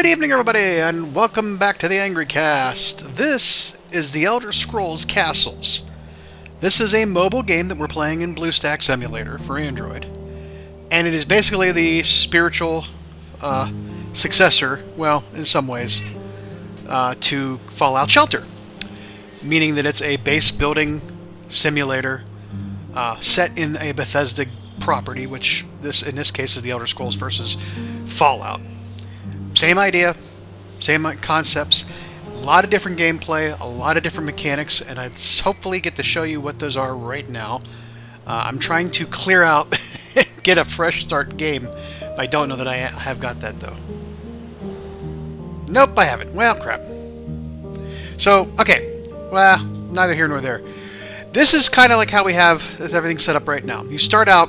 Good evening, everybody, and welcome back to the Angry Cast. This is The Elder Scrolls Castles. This is a mobile game that we're playing in BlueStacks Emulator for Android. And it is basically the spiritual successor, well, in some ways, to Fallout Shelter. Meaning that it's a base building simulator set in a Bethesda property, which in this case is The Elder Scrolls versus Fallout. Same idea, same concepts, a lot of different gameplay, a lot of different mechanics, and I hopefully get to show you what those are right now. I'm trying to clear out, get a fresh start game, but I don't know that I have got that though. Nope, I haven't. Well, crap. So, okay, well, neither here nor there. This is kind of like how we have everything set up right now. You start out,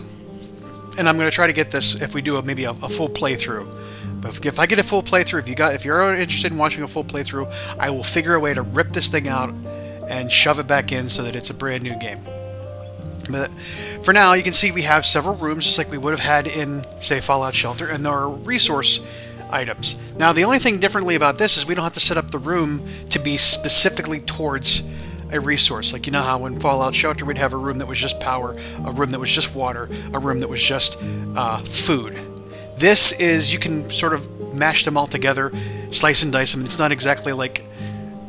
and I'm going to try to get this if we do maybe a full playthrough. But if I get a full playthrough, if you're interested in watching a full playthrough, I will figure a way to rip this thing out and shove it back in so that it's a brand new game. But for now, you can see we have several rooms just like we would have had in, say, Fallout Shelter, and there are resource items. Now, the only thing differently about this is we don't have to set up the room to be specifically towards a resource. Like, you know how in Fallout Shelter we'd have a room that was just power, a room that was just water, a room that was just food. This is, you can sort of mash them all together, slice and dice them. It's not exactly like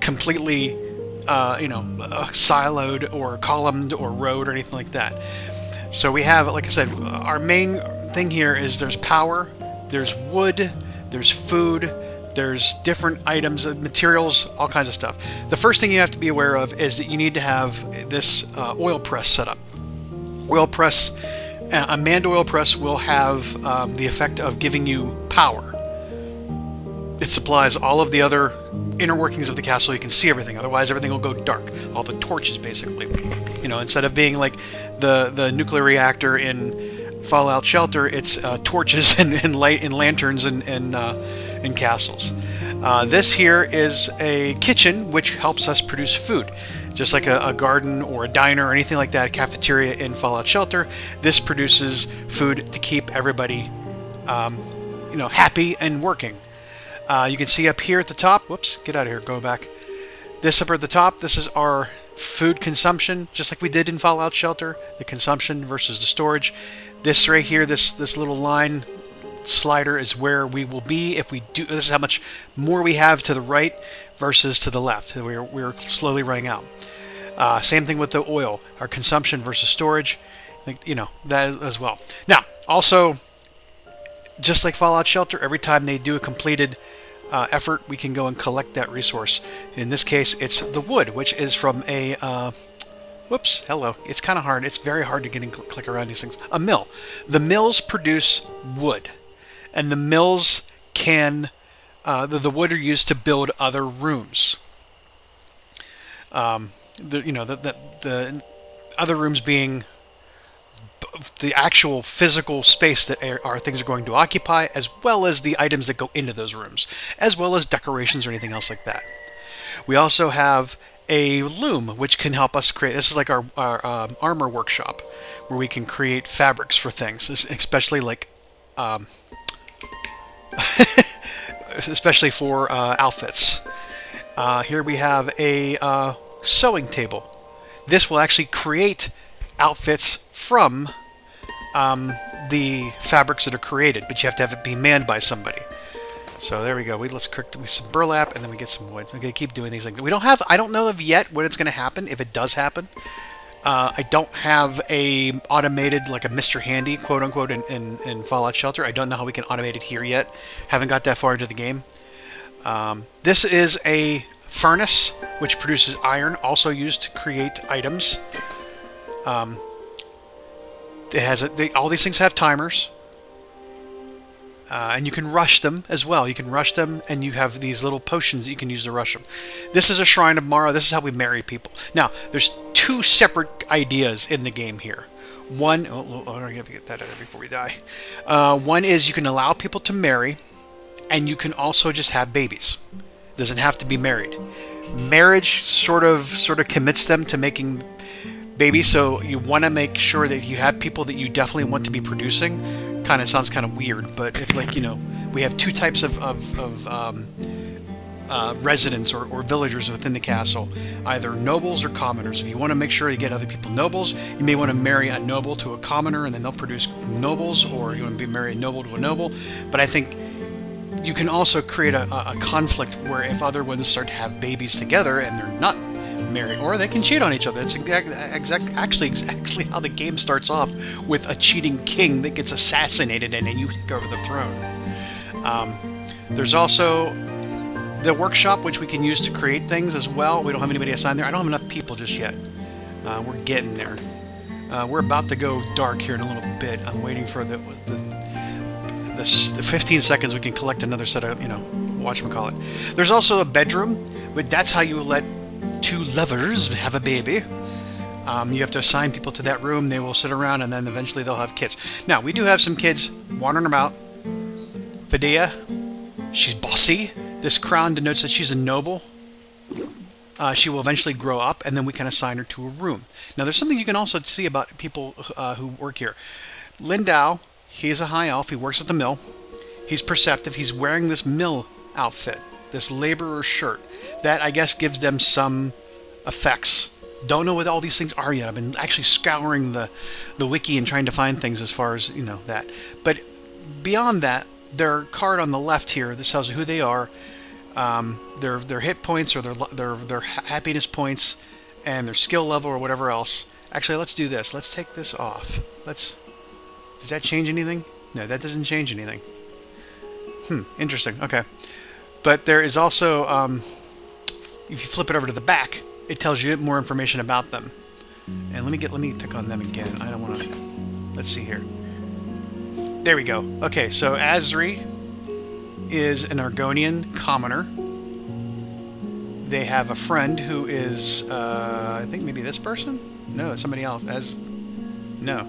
completely, siloed or columned or rowed or anything like that. So we have, like I said, our main thing here is there's power, there's wood, there's food, there's different items, materials, all kinds of stuff. The first thing you have to be aware of is that you need to have this oil press set up. A manned oil press will have the effect of giving you power. It supplies all of the other inner workings of the castle. You can see everything. Otherwise, everything will go dark. All the torches, basically. You know, instead of being like the nuclear reactor in Fallout Shelter, it's torches and light and lanterns in castles. This here is a kitchen, which helps us produce food. Just like a garden or a diner or anything like that, a cafeteria in Fallout Shelter, this produces food to keep everybody, happy and working. You can see up here at the top, whoops, get out of here, go back. This up at the top, this is our food consumption, just like we did in Fallout Shelter, the consumption versus the storage. This right here, this little line slider is where we will be if we do, this is how much more we have to the right versus to the left. We're slowly running out. Same thing with the oil, our consumption versus storage, that as well. Now, also, just like Fallout Shelter, every time they do a completed effort, we can go and collect that resource. In this case, it's the wood, which is from a, whoops, hello, it's kind of hard. It's very hard to get and click around these things. A mill. The mills produce wood, and the mills can, the wood are used to build other rooms. The other rooms being the actual physical space that our things are going to occupy, as well as the items that go into those rooms, as well as decorations or anything else like that. We also have a loom, which can help us create, this is like our armor workshop, where we can create fabrics for things, especially like especially for outfits. Here we have a sewing table. This will actually create outfits from the fabrics that are created, but you have to have it be manned by somebody. So there we go. Let's cook some burlap, and then we get some wood. I'm going to keep doing these things. I don't know yet what it's going to happen, if it does happen. I don't have a automated, like a Mr. Handy, quote unquote, in Fallout Shelter. I don't know how we can automate it here yet. Haven't got that far into the game. This is a furnace, which produces iron, also used to create items. All these things have timers. And you can rush them as well. You can rush them, and you have these little potions that you can use to rush them. This is a Shrine of Mara. This is how we marry people. Now, there's two separate ideas in the game here. One, I have to get that out before we die. One is you can allow people to marry, and you can also just have babies. It doesn't have to be married. Marriage sort of commits them to making babies, so you want to make sure that you have people that you definitely want to be producing. kind of sounds kind of weird, but if, like, we have two types of residents or villagers within the castle, either nobles or commoners. If you want to make sure you get other people nobles, you may want to marry a noble to a commoner, and then they'll produce nobles, or you want to marry a noble to a noble. But I think you can also create a conflict where if other ones start to have babies together and they're not married, or they can cheat on each other. It's exactly how the game starts off, with a cheating king that gets assassinated and then you take over the throne. There's also the workshop, which we can use to create things as well. We don't have anybody assigned there. I don't have enough people just yet. We're getting there. We're about to go dark here in a little bit. I'm waiting for the 15 seconds we can collect another set of, whatchamacallit. There's also a bedroom, but that's how you let two lovers have a baby. You have to assign people to that room. They will sit around, and then eventually they'll have kids. Now, we do have some kids wandering about. Fidea, she's bossy. This crown denotes that she's a noble. She will eventually grow up, and then we can assign her to a room. Now, there's something you can also see about people who work here. Lindau, he is a high elf. He works at the mill. He's perceptive. He's wearing this mill outfit, this laborer shirt. That, I guess, gives them some effects. Don't know what all these things are yet. I've been actually scouring the wiki and trying to find things as far as, that. But beyond that, their card on the left here, this tells you who they are, their hit points, or their happiness points, and their skill level, or whatever else. Actually, let's do this. Let's take this off. Does that change anything? No, that doesn't change anything. Interesting. Okay. But there is also, if you flip it over to the back, it tells you more information about them. And let me pick on them again. I don't want to. Let's see here. There we go. Okay, so Azri is an Argonian commoner. They have a friend who is, I think maybe this person? No, it's somebody else. No.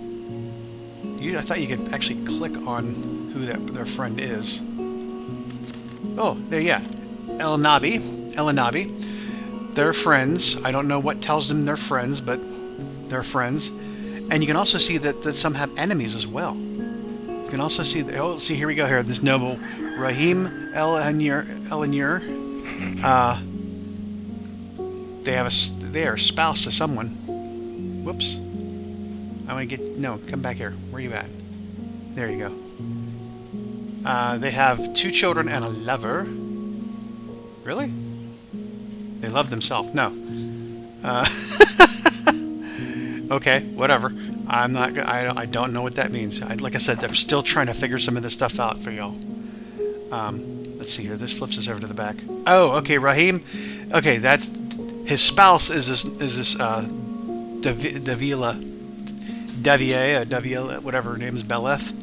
I thought you could actually click on who their friend is. Oh, there, yeah. Elanabi. They're friends. I don't know what tells them they're friends, but they're friends. And you can also see that some have enemies as well. You can also see, see, here we go here. This noble Rahim Elanir. They are spouse to someone. Whoops. I want to get, no, come back here. Where are you at? There you go. They have 2 children and a lover. Really? They love themselves. No. Okay, whatever. I don't know what that means. Like I said, I'm still trying to figure some of this stuff out for y'all. Let's see here. This flips us over to the back. Oh, okay, Rahim. Okay, that's his spouse is this Davila, whatever her name is, Beleth.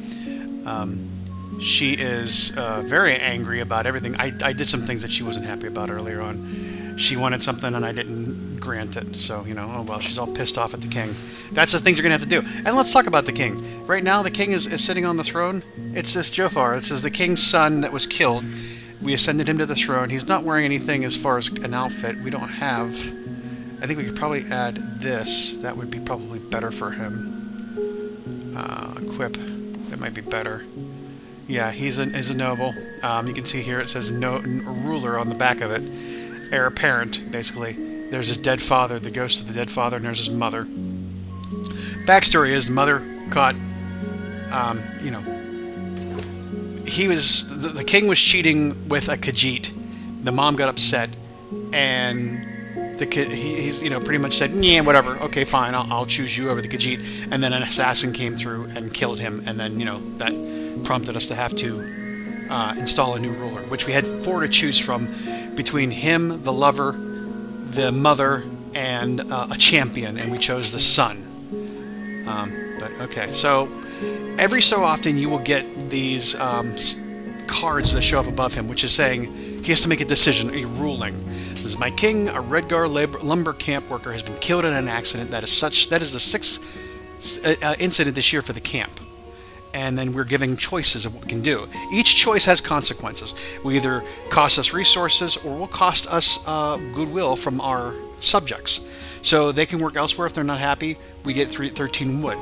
She is very angry about everything. I did some things that she wasn't happy about earlier on. She wanted something and I didn't grant it. So, oh well, she's all pissed off at the king. That's the things you're going to have to do. And let's talk about the king. Right now, the king is sitting on the throne. It says Jofar. It says the king's son that was killed. We ascended him to the throne. He's not wearing anything as far as an outfit. We don't have... I think we could probably add this. That would be probably better for him. Equip. That might be better. Yeah, he's a noble. You can see here it says ruler on the back of it. Heir apparent, basically. There's his dead father, the ghost of the dead father, and there's his mother. Backstory is the mother caught, the king was cheating with a Khajiit. The mom got upset, and the kid, he's pretty much said, yeah, whatever, okay, fine, I'll choose you over the Khajiit. And then an assassin came through and killed him, and then, that prompted us to have to install a new ruler, which we had 4 to choose from between him, the lover, the mother, and a champion, and we chose the son. But okay, so every so often you will get these cards that show up above him, which is saying he has to make a decision, a ruling. This is my king, a Redgar lumber camp worker, has been killed in an accident. That is the 6th incident this year for the camp. And then we're giving choices of what we can do. Each choice has consequences. Will either cost us resources or will cost us goodwill from our subjects. So they can work elsewhere if they're not happy. We get 13 wood.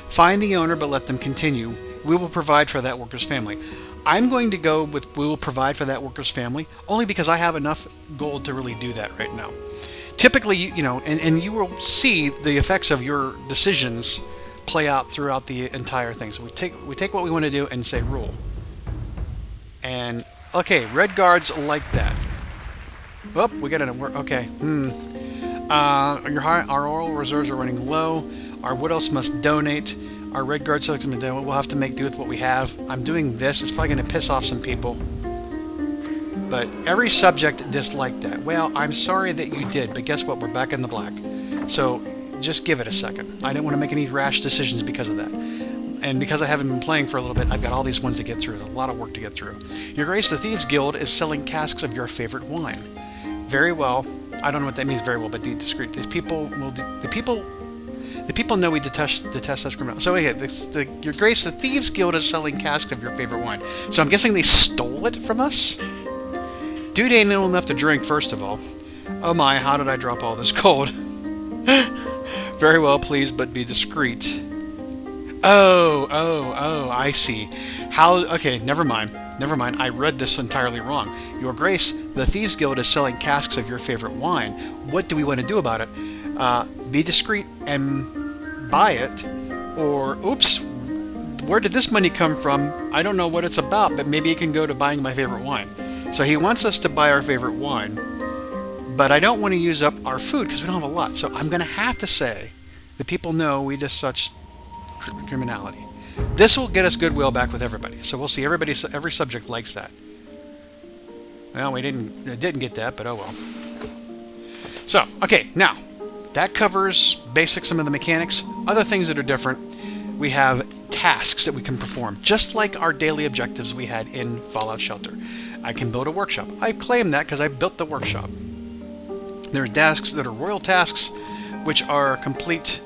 Find the owner but let them continue. we will provide for that worker's family. I'm going to go with we will provide for that worker's family only because I have enough gold to really do that right now. Typically, and you will see the effects of your decisions play out throughout the entire thing. So we take what we want to do and say rule. And okay, red guards like that. Oh, we got it. Okay. Our oil reserves are running low. Our wood elves must donate. Our red guards we'll have to make do with what we have. I'm doing this. It's probably going to piss off some people. But every subject disliked that. Well, I'm sorry that you did, but guess what? We're back in the black. So just give it a second. I didn't want to make any rash decisions because of that. And because I haven't been playing for a little bit, I've got all these ones to get through. A lot of work to get through. Your Grace, the Thieves Guild is selling casks of your favorite wine. Very well. I don't know what that means very well, but discreet. The people know we detest such criminals. So yeah, Your Grace, the Thieves Guild is selling casks of your favorite wine. So I'm guessing they stole it from us? Dude ain't old enough to drink, first of all. Oh my, how did I drop all this gold? Very well, please, but be discreet. Oh, I see. Okay, never mind. I read this entirely wrong. Your Grace, the Thieves Guild is selling casks of your favorite wine. What do we want to do about it? Be discreet and buy it. Or, oops, where did this money come from? I don't know what it's about, but maybe it can go to buying my favorite wine. So he wants us to buy our favorite wine, but I don't want to use up our food because we don't have a lot. So I'm going to have to say the people know we just such criminality. This will get us goodwill back with everybody. So we'll see. Every subject likes that. Well, we didn't get that, but oh well. So, okay, now that covers some of the mechanics. Other things that are different, we have tasks that we can perform, just like our daily objectives we had in Fallout Shelter. I can build a workshop. I claim that because I built the workshop. There are tasks that are royal tasks, which are complete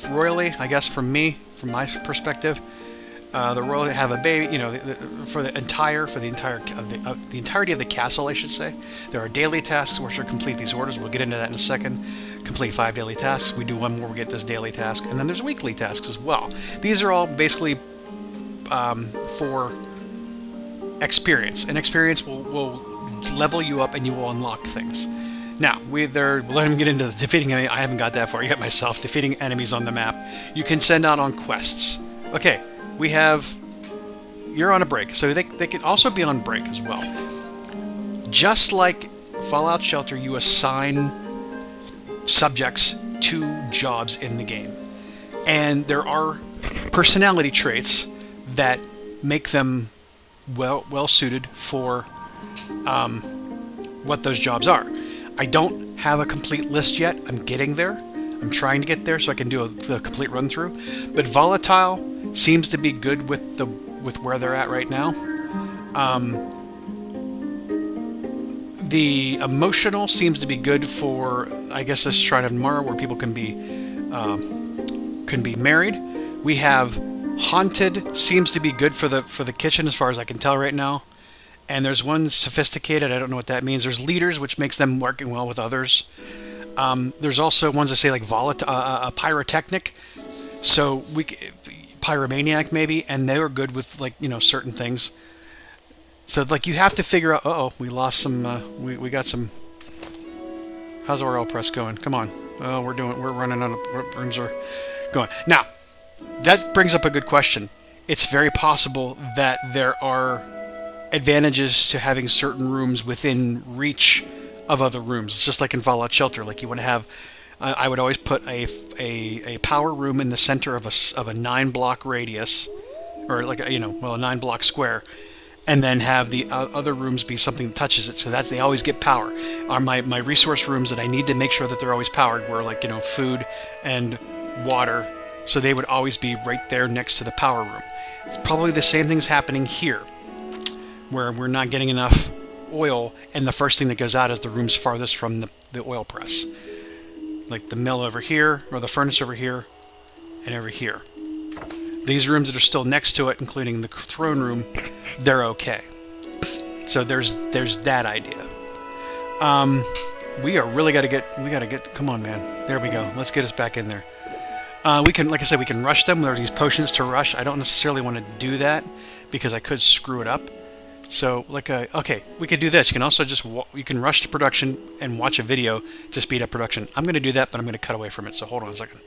royally, I guess, from my perspective. The royal have a baby, for the entirety of the castle, I should say. There are daily tasks which are complete these orders. We'll get into that in a second. Complete 5 daily tasks. We do one more, we get this daily task, and then there's weekly tasks as well. These are all basically for experience, and experience will level you up and you will unlock things. Now, we'll let him get into the defeating enemy. I haven't got that far yet myself. Defeating enemies on the map. You can send out on quests. Okay, you're on a break, so they can also be on break as well. Just like Fallout Shelter, you assign subjects to jobs in the game. And there are personality traits that make them well suited for what those jobs are. I don't have a complete list yet. I'm getting there. I'm trying to get there so I can do the complete run through. But volatile seems to be good with where they're at right now. The emotional seems to be good for, I guess, this Shrine of Mara, where people can be married. We have haunted seems to be good for the kitchen, as far as I can tell right now. And there's one sophisticated. I don't know what that means. There's leaders, which makes them working well with others. There's also ones that say like pyrotechnic, so pyromaniac maybe, and they were good with certain things. So you have to figure out. We lost some. We got some. How's our oil press going? Come on. We're running out of rooms. Are going now. That brings up a good question. It's very possible that there are advantages to having certain rooms within reach of other rooms. It's just like in Fallout Shelter. Like you want to have, I would always put a power room in the center of a 9-block radius, or a 9-block square, and then have the other rooms be something that touches it, so that they always get power. Are my resource rooms that I need to make sure that they're always powered were food and water, so they would always be right there next to the power room. It's probably the same thing's happening here, where we're not getting enough oil, and the first thing that goes out is the rooms farthest from the oil press. Like the mill over here, or the furnace over here, and over here. These rooms that are still next to it, including the throne room, they're okay. So there's that idea. We gotta get, come on man. There we go. Let's get us back in there. We can, like I said, we can rush them. There are these potions to rush. I don't necessarily want to do that because I could screw it up. So, okay, we could do this. You can also just you can rush to production and watch a video to speed up production. I'm going to do that, but I'm going to cut away from it. So hold on a second.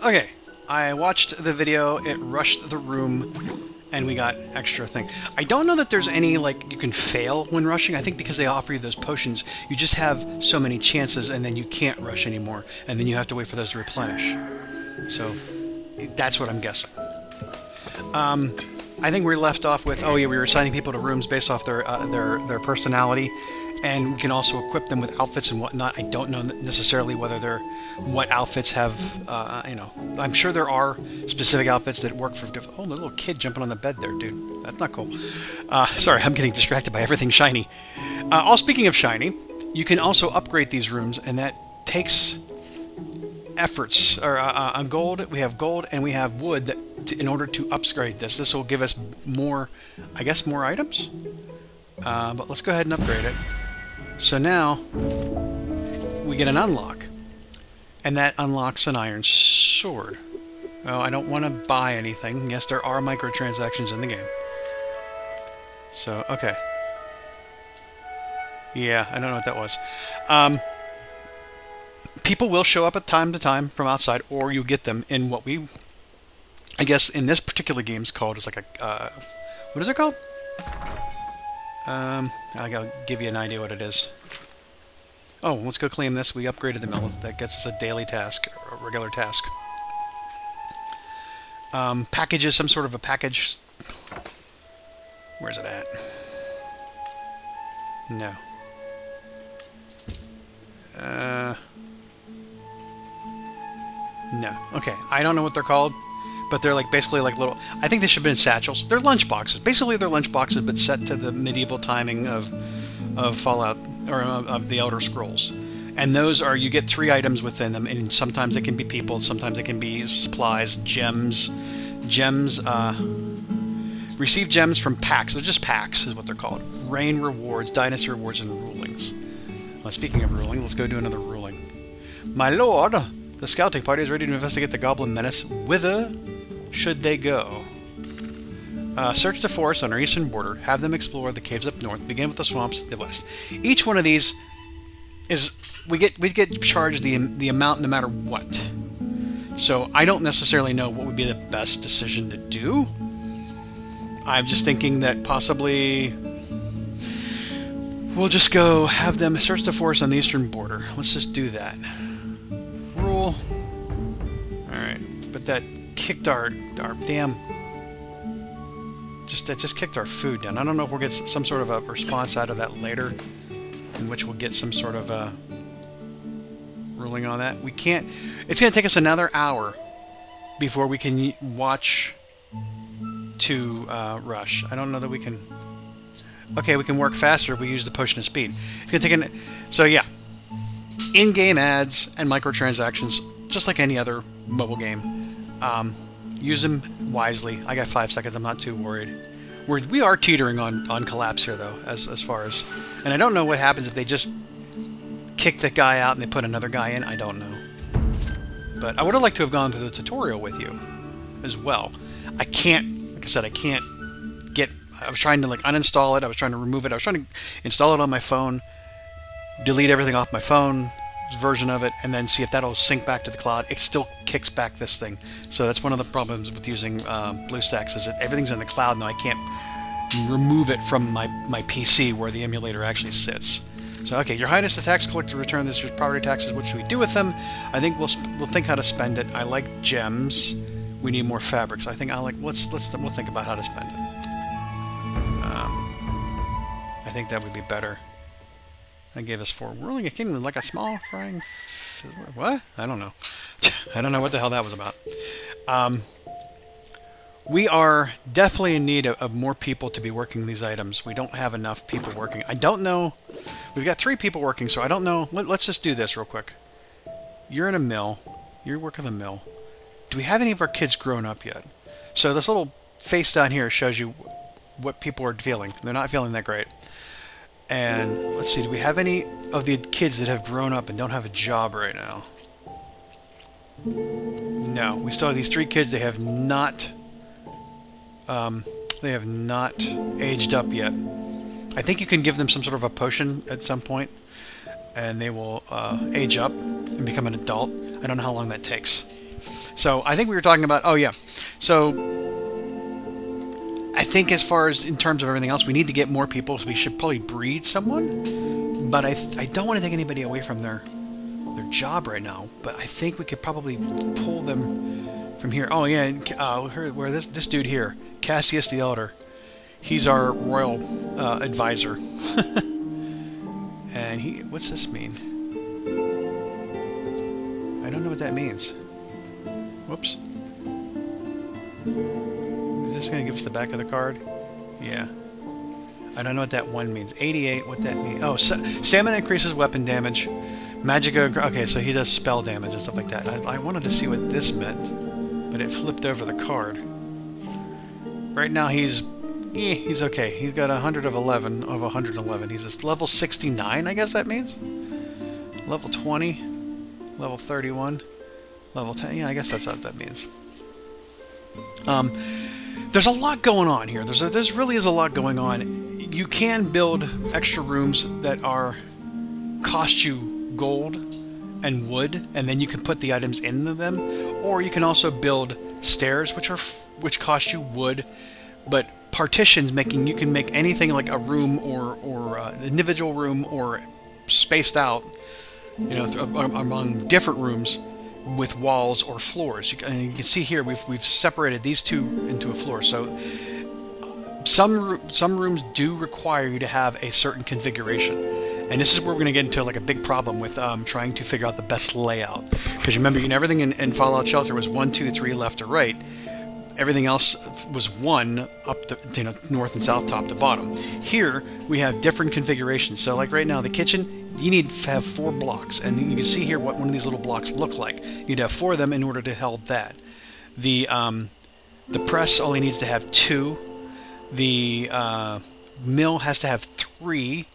Okay, I watched the video. It rushed the room, and we got extra thing. I don't know that there's any, like, you can fail when rushing. I think because they offer you those potions, you just have so many chances, and then you can't rush anymore, and then you have to wait for those to replenish. So that's what I'm guessing. I think we left off with, oh yeah, we were assigning people to rooms based off their personality, and we can also equip them with outfits and whatnot. I don't know necessarily whether what outfits have, you know, I'm sure there are specific outfits that work for different. Oh, the little kid jumping on the bed there, dude. That's not cool. Sorry, I'm getting distracted by everything shiny. All speaking of shiny, you can also upgrade these rooms, and that takes efforts. Or on gold, we have gold and we have wood that, in order to upgrade this will give us more, I guess, more items. But let's go ahead and upgrade it. So now we get an unlock, and that unlocks an iron sword. Well, I don't want to buy anything. Yes, there are microtransactions in the game. So, okay. Yeah, I don't know what that was. People will show up at time to time from outside, or you get them in what we, I guess, in this particular game is called, it's like a, what is it called? I'll give you an idea what it is. Oh, let's go claim this. We upgraded the mill. That gets us a daily task, a regular task. Packages, some sort of a package. Where's it at? No. No. Okay. I don't know what they're called, but they're like basically like little. I think they should have been satchels. They're lunch boxes. Basically, they're lunch boxes, but set to the medieval timing of Fallout or of the Elder Scrolls. And those are, you get 3 items within them, and sometimes it can be people, sometimes it can be supplies, gems. Receive gems from packs. They're just packs, is what they're called. Rain rewards, dynasty rewards, and rulings. Well, speaking of ruling, let's go do another ruling. My lord, the scouting party is ready to investigate the goblin menace. Whither should they go? Search the forest on our eastern border. Have them explore the caves up north. Begin with the swamps to the west. Each one of these is we get charged the amount no matter what. So I don't necessarily know what would be the best decision to do. I'm just thinking that possibly we'll just go have them search the forest on the eastern border. Let's just do that. Rule. Alright. But that kicked our damn... That just kicked our food down. I don't know if we'll get some sort of a response out of that later, in which we'll get some sort of a ruling on that. We can't... It's going to take us another hour before we can watch to rush. I don't know that we can... Okay, we can work faster if we use the potion of speed. It's going to take an... So yeah. In-game ads and microtransactions, just like any other mobile game. Use them wisely. I got 5 seconds. I'm not too worried. We are teetering on collapse here, though, as far as... And I don't know what happens if they just kick the guy out and they put another guy in. I don't know. But I would have liked to have gone through the tutorial with you as well. I can't... Like I said, I can't get... I was trying to, like, uninstall it. I was trying to remove it. I was trying to install it on my phone, delete everything off my phone, version of it, and then see if that'll sync back to the cloud. It still kicks back this thing. So that's one of the problems with using BlueStacks, is that everything's in the cloud now. I can't remove it from my PC where the emulator actually sits. So, okay, Your Highness, the tax collector returned this year's property taxes. What should we do with them? I think we'll think how to spend it. I like gems. We need more fabrics. I think we'll think about how to spend it. I think that would be better. That gave us 4. Ruling a kingdom like a small frying... What? I don't know. I don't know what the hell that was about. We are definitely in need of more people to be working these items. We don't have enough people working. I don't know... We've got 3 people working, so I don't know... Let's just do this real quick. You're in a mill. You're working the mill. Do we have any of our kids grown up yet? So this little face down here shows you what people are feeling. They're not feeling that great. And let's see, do we have any of the kids that have grown up and don't have a job right now? No, we still have these 3 kids. They have not aged up yet. I think you can give them some sort of a potion at some point, and they will age up and become an adult. I don't know how long that takes. So I think we were talking about, oh yeah, so I think as far as in terms of everything else, we need to get more people, so we should probably breed someone, but I don't want to take anybody away from their job right now, but I think we could probably pull them from here. Oh yeah, where this dude here, Cassius the Elder, he's our royal advisor. And what's this mean? I don't know what that means. Whoops. Is this going to give us the back of the card? Yeah. I don't know what that 1 means. 88, what that means. Oh, stamina increases weapon damage. Magicka, okay, so he does spell damage and stuff like that. I wanted to see what this meant, but it flipped over the card. Right now he's okay. He's got 111 of 111. He's a level 69, I guess that means. Level 20, level 31, level 10. Yeah, I guess that's what that means. There's a lot going on here. There's really is a lot going on. You can build extra rooms that cost you gold and wood, and then you can put the items into them, or you can also build stairs which cost you wood, but partitions you can make anything like a room or an individual room or spaced out, among different rooms with walls or floors. You can see here we've separated these two into a floor. So some rooms do require you to have a certain configuration. And this is where we're going to get into like a big problem with trying to figure out the best layout. Because remember, everything in Fallout Shelter was 1, 2, 3, left to right. Everything else was 1 up to north and south, top to bottom. Here we have different configurations. So like right now, the kitchen, you need to have 4 blocks, and you can see here what one of these little blocks look like. You need to have 4 of them in order to hold that. The press only needs to have 2. The mill has to have 3.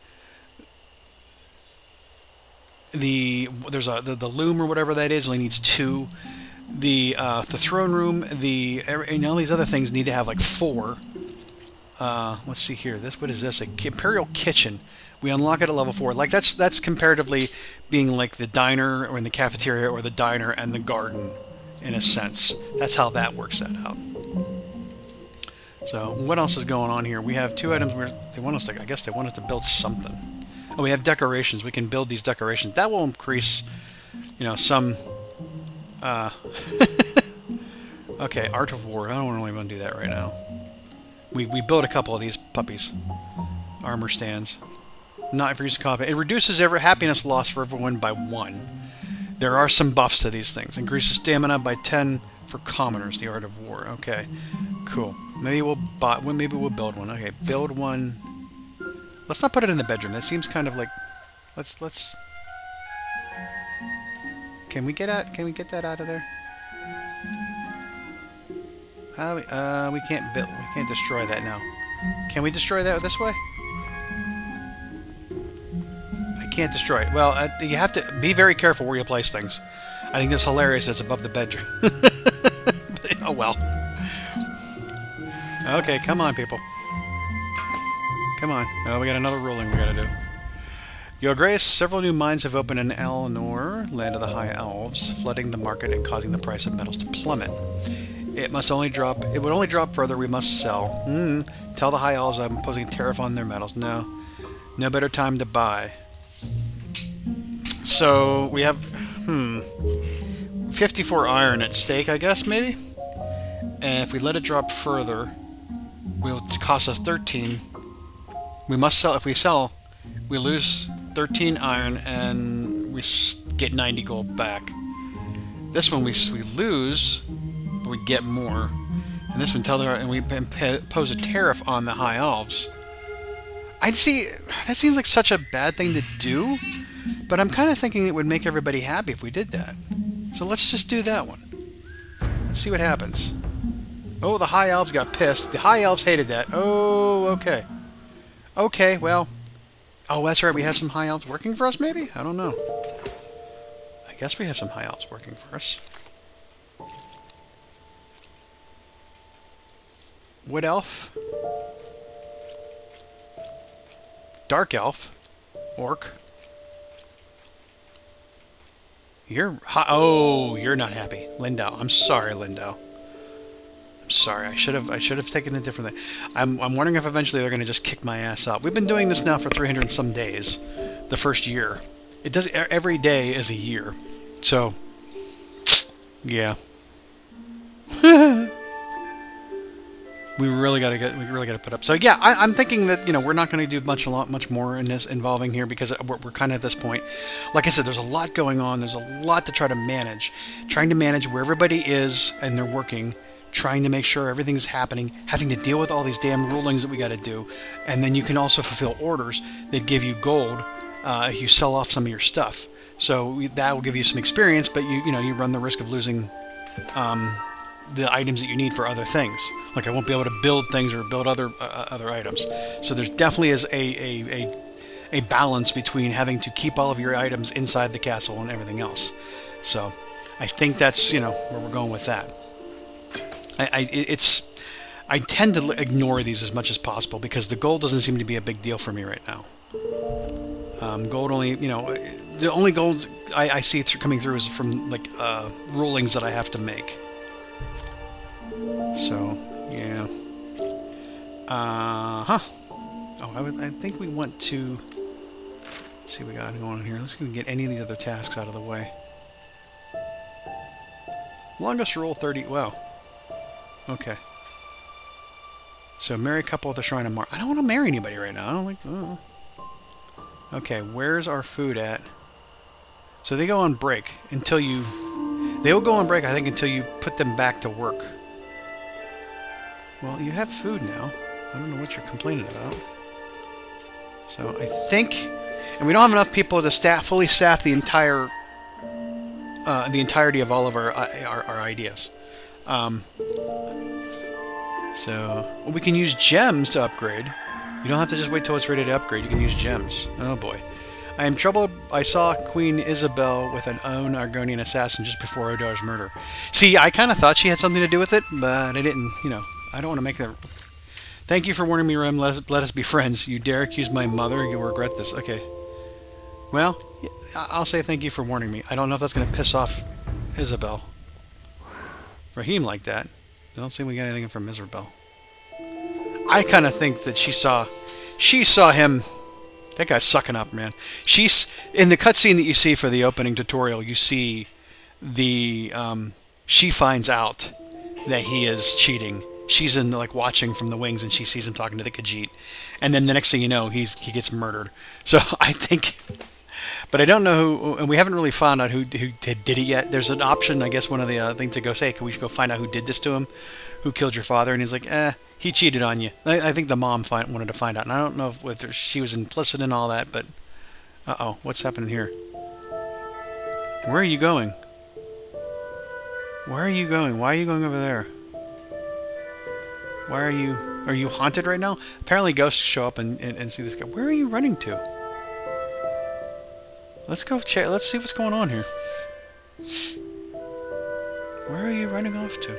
The loom or whatever that is only needs 2. The throne room, and all these other things need to have like 4. Let's see here. What is this? Imperial kitchen. We unlock it at level 4. Like that's comparatively being like the diner or in the cafeteria or the diner and the garden in a sense. That's how that works that out. So what else is going on here? We have 2 items where they want us to. I guess they want us to build something. Oh, we have decorations. We can build these decorations. That will increase, some. Okay, Art of War. I don't really want to do that right now. We built a couple of these puppies. Armor stands. Not for use of combat. It reduces happiness loss for everyone by 1. There are some buffs to these things. Increases stamina by 10 for commoners. The Art of War. Okay, cool. Maybe we'll build one. Okay, build one. Let's not put it in the bedroom. That seems kind of like. Let's. Can we get that out of there? We can't build. We can't destroy that now. Can we destroy that this way? I can't destroy it. Well, you have to be very careful where you place things. I think it's hilarious that it's above the bedroom. Oh well. Okay, come on, people. Come on. Oh, we got another ruling we gotta do. Your Grace, several new mines have opened in Elnor, land of the High Elves, flooding the market and causing the price of metals to plummet. It would only drop further. We must sell. Tell the High Elves I'm imposing a tariff on their metals. No better time to buy. So we have 54 iron at stake, I guess, maybe. And if we let it drop further, will cost us 13. We must sell. If we sell, we lose 13 iron and we get 90 gold back. This one we lose, but we get more. And this one and we impose a tariff on the High Elves. I see. That seems like such a bad thing to do, but I'm kind of thinking it would make everybody happy if we did that. So let's just do that one. Let's see what happens. Oh, the High Elves got pissed. The High Elves hated that. Oh, okay. Okay, well. Oh, that's right. We have some High Elves working for us, maybe? I don't know. I guess we have some High Elves working for us. Wood elf. Dark elf. Orc. Oh, you're not happy. Lindau. I'm sorry, Lindau. I'm sorry. I should have taken it differently. I'm wondering if eventually they're going to just kick my ass out. We've been doing this now for 300 and some days. The first year. It does every day is a year. So, yeah. We really got to put up. So yeah, I'm thinking that we're not going to do much more in this involving here because we're kind of at this point. Like I said, there's a lot going on. There's a lot to try to manage. Trying to manage where everybody is and they're working. Trying to make sure everything's happening. Having to deal with all these damn rulings that we got to do, and then you can also fulfill orders that give you gold if you sell off some of your stuff. So that will give you some experience, but you run the risk of losing. The items that you need for other things. Like I won't be able to build things or build other items. So there's definitely is a balance between having to keep all of your items inside the castle and everything else. So I think that's where we're going with that. I tend to ignore these as much as possible because the gold doesn't seem to be a big deal for me right now. Gold only the only gold I see coming through is from like rulings that I have to make. So, yeah. Oh, I think we want to... Let's see what we got going on here. Let's see if we can get any of these other tasks out of the way. Longest rule, 30... Wow. Okay. So, marry a couple with the Shrine of Mars. I don't want to marry anybody right now. I don't like... Oh. Okay, where's our food at? So, they go on break until you... They will go on break, I think, until you put them back to work. Well, you have food now. I don't know what you're complaining about. So I think, and we don't have enough people to fully staff the entirety of all of our ideas. So we can use gems to upgrade. You don't have to just wait till it's ready to upgrade. You can use gems. Oh boy. I am troubled. I saw Queen Isabel with an own Argonian assassin just before Odar's murder. See, I kind of thought she had something to do with it, but I didn't, I don't want to make that... Thank you for warning me, Rem. Let us be friends. You dare accuse my mother? You'll regret this. Okay. Well, I'll say thank you for warning me. I don't know if that's going to piss off Isabel. Raheem like that. I don't think we got anything from Isabel. I kind of think that she saw him... That guy's sucking up, man. She's... In the cutscene that you see for the opening tutorial, you see the... she finds out that he is cheating. She's in watching from the wings, and she sees him talking to the Khajiit, and then the next thing you know, he gets murdered. So I think, but I don't know who, and we haven't really found out who did it yet. There's an option, I guess, one of the things to go say, can we go find out who did this to him, who killed your father? And he's like, he cheated on you. I think the mom wanted to find out, and I don't know whether she was implicit in all that, but what's happening here? Where are you going? Where are you going? Why are you going over there? Why are you haunted right now? Apparently ghosts show up and see this guy. Where are you running to? Let's go check. Let's see what's going on here. Where are you running off to?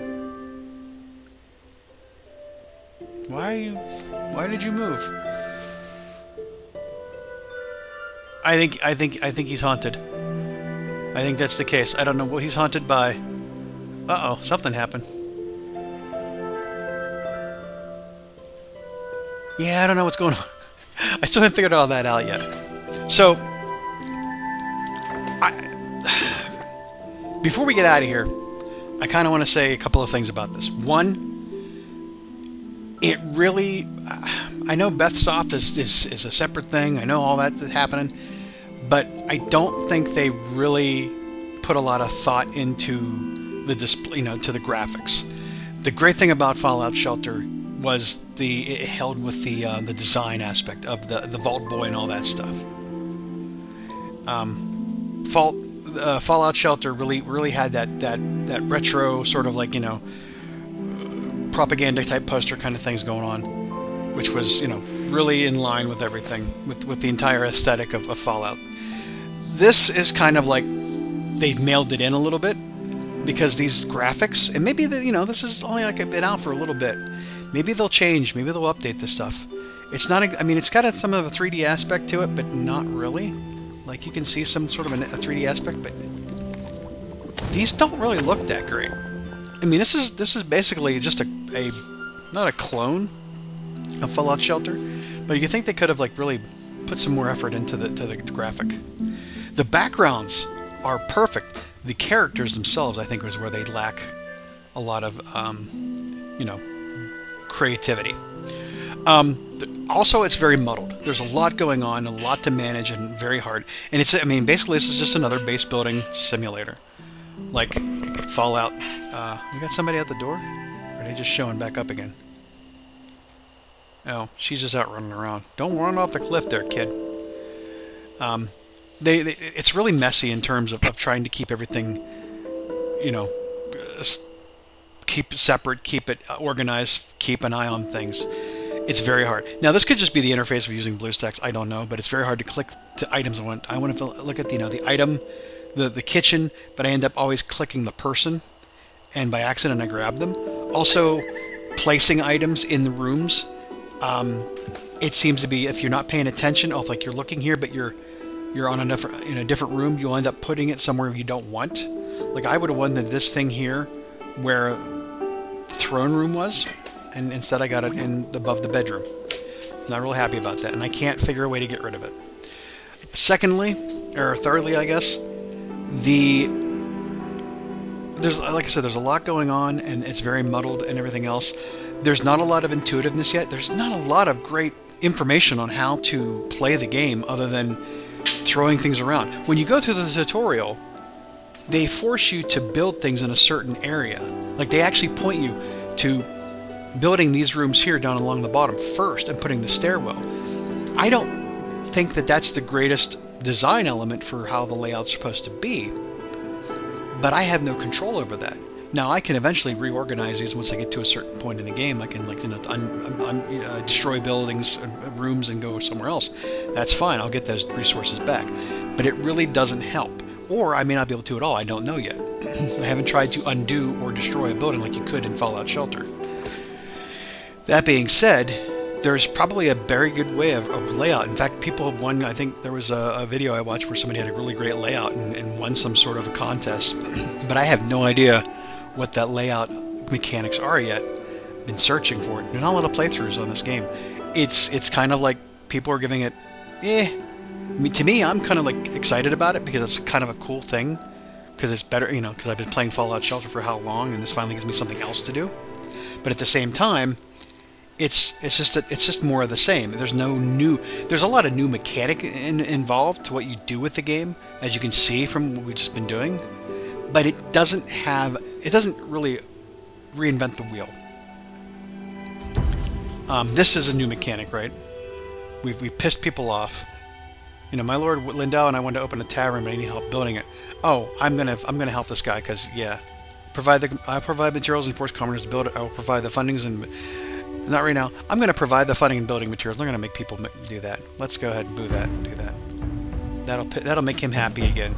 Why did you move? I think he's haunted. I think that's the case. I don't know what he's haunted by. Uh-oh, something happened. Yeah, I don't know what's going on. I still haven't figured all that out yet. So, before we get out of here, I kind of want to say a couple of things about this. One, it really... I know Bethsoft is a separate thing. I know all that's happening. But I don't think they really put a lot of thought into the display, to the graphics. The great thing about Fallout Shelter was it held with the design aspect of the Vault Boy and all that stuff. Fallout Shelter really had that retro sort of propaganda type poster kind of things going on, which was really in line with everything with the entire aesthetic of Fallout. This is kind of like they've mailed it in a little bit because these graphics, and maybe this is only been out for a little bit. Maybe they'll change. Maybe they'll update this stuff. It's not. I mean, it's got some of a 3D aspect to it, but not really. Like you can see some sort of a 3D aspect, but these don't really look that great. I mean, this is basically just a not a clone of Fallout Shelter, but you think they could have like really put some more effort into the graphic. The backgrounds are perfect. The characters themselves, I think, is where they lack a lot of creativity. Also, it's very muddled. There's a lot going on, a lot to manage, and very hard. And basically, this is just another base building simulator, like Fallout. We got somebody at the door? Or are they just showing back up again? Oh, she's just out running around. Don't run off the cliff there, kid. It's really messy in terms of trying to keep everything, keep it separate, keep it organized, keep an eye on things. It's very hard. Now, this could just be the interface of using BlueStacks. I don't know, but it's very hard to click to items. I want to look at the item, the kitchen, but I end up always clicking the person, and by accident I grab them. Also, placing items in the rooms. It seems to be if you're not paying attention, if like you're looking here, but you're on in a different room, you'll end up putting it somewhere you don't want. Like I would have wanted this thing here, where the throne room was. And instead I got it above the bedroom. Not really happy about that, and I can't figure a way to get rid of it. Thirdly, I guess, like I said, there's a lot going on, and it's very muddled and everything else. There's not a lot of intuitiveness yet. There's not a lot of great information on how to play the game other than throwing things around. When you go through the tutorial, they force you to build things in a certain area. Like they actually point you to building these rooms here down along the bottom first and putting the stairwell. I don't think that that's the greatest design element for how the layout's supposed to be, but I have no control over that. Now I can eventually reorganize these once I get to a certain point in the game. I can destroy buildings and rooms and go somewhere else. That's fine. I'll get those resources back, but it really doesn't help. Or I may not be able to at all. I don't know yet. I haven't tried to undo or destroy a building like you could in Fallout Shelter. That being said, there's probably a very good way of layout. In fact, people have won. I think there was a video I watched where somebody had a really great layout and won some sort of a contest. But I have no idea what that layout mechanics are yet. Been searching for it. There's not a lot of playthroughs on this game. It's kind of like people are giving it, To me, I'm kind of like excited about it because it's kind of a cool thing. Because it's better, because I've been playing Fallout Shelter for how long, and this finally gives me something else to do. But at the same time, it's just more of the same. There's a lot of new mechanic involved to what you do with the game, as you can see from what we've just been doing. But it doesn't really reinvent the wheel. This is a new mechanic, right? We've pissed people off. My Lord Lindau and I wanted to open a tavern, but I need help building it. Oh, I'm gonna help this guy because I provide materials and force commoners to build it. I will provide the fundings and. Not right now. I'm going to provide the funding and building materials. I'm not going to make people do that. Let's go ahead and do that. That'll make him happy again.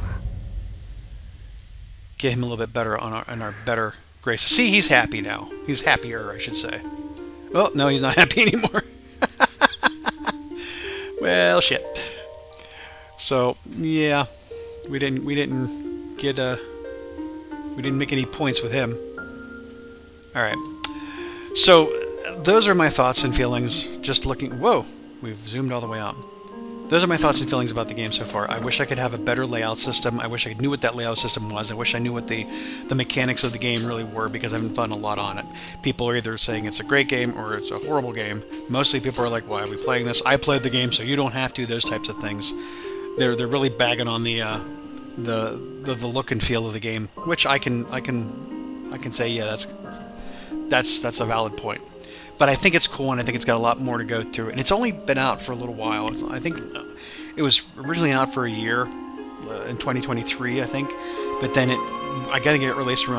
Get him a little bit better on our better graces. See, he's happy now. He's happier, I should say. Oh no, he's not happy anymore. Well, shit. So yeah, we didn't make any points with him. All right. So. Those are my thoughts and feelings, just looking... Whoa! We've zoomed all the way out. Those are my thoughts and feelings about the game so far. I wish I could have a better layout system. I wish I knew what that layout system was. I wish I knew what the mechanics of the game really were, because I haven't fun a lot on it. People are either saying it's a great game or it's a horrible game. Mostly people are like, why are we playing this? I played the game, so you don't have to, those types of things. They're really bagging on the look and feel of the game, which I can say, yeah, that's a valid point. But I think it's cool, and I think it's got a lot more to go to. And it's only been out for a little while. I think it was originally out for a year in 2023, I think. But then I got to get it released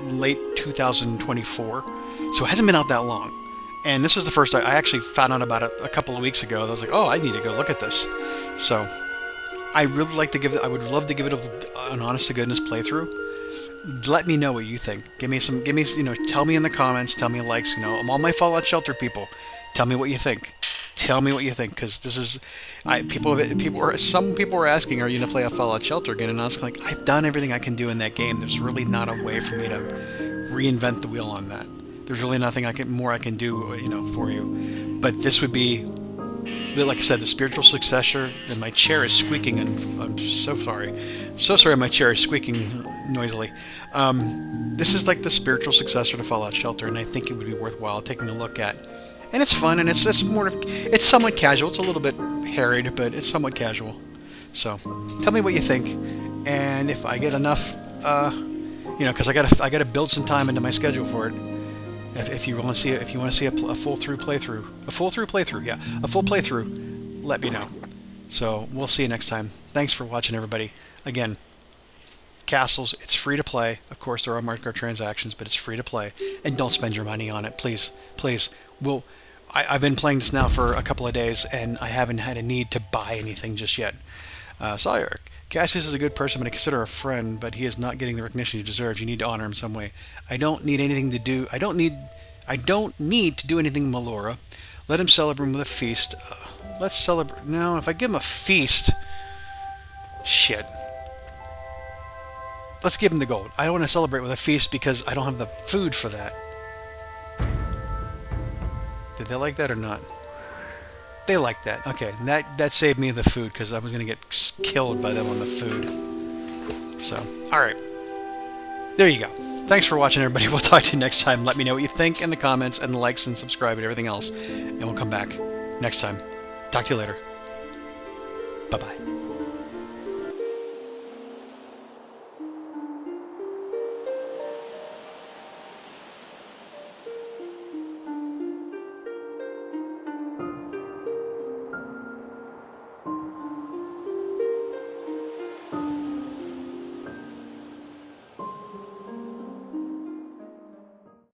late 2024. So it hasn't been out that long. And this is the first I actually found out about it a couple of weeks ago. I was like, oh, I need to go look at this. So I really like to I would love to give it an honest to goodness playthrough. Let me know what you think. Give me, tell me in the comments, tell me likes, all my Fallout Shelter people, tell me what you think. Tell me what you think, because this is, some people are asking, are you gonna play a Fallout Shelter again? And I was like, I've done everything I can do in that game. There's really not a way for me to reinvent the wheel on that. There's really nothing more I can do, for you. But this would be, like I said, the spiritual successor. And my chair is squeaking, and I'm so sorry. So sorry my chair is squeaking noisily. This is like the spiritual successor to Fallout Shelter, and I think it would be worthwhile taking a look at. And it's fun, and it's somewhat casual. It's a little bit harried, but it's somewhat casual. So, tell me what you think, and if I get enough, because I gotta build some time into my schedule for it. If you want to see a full playthrough, let me know. So we'll see you next time. Thanks for watching, everybody. Again, Castles, it's free to play. Of course, there are microtransactions, but it's free to play, and don't spend your money on it, please, please. I've been playing this now for a couple of days, and I haven't had a need to buy anything just yet. Sawyer, Cassius is a good person, but I consider a friend, but he is not getting the recognition he deserves. You need to honor him some way. I don't need anything to do. I don't need to do anything, Melora. Let him celebrate with a feast. Let's celebrate. No, if I give him a feast, shit. Let's give him the gold. I don't want to celebrate with a feast because I don't have the food for that. Did they like that or not? They like that. Okay, that saved me the food because I was going to get killed by them on the food. So, alright. There you go. Thanks for watching, everybody. We'll talk to you next time. Let me know what you think in the comments, and likes and subscribe and everything else. And we'll come back next time. Talk to you later. Bye-bye.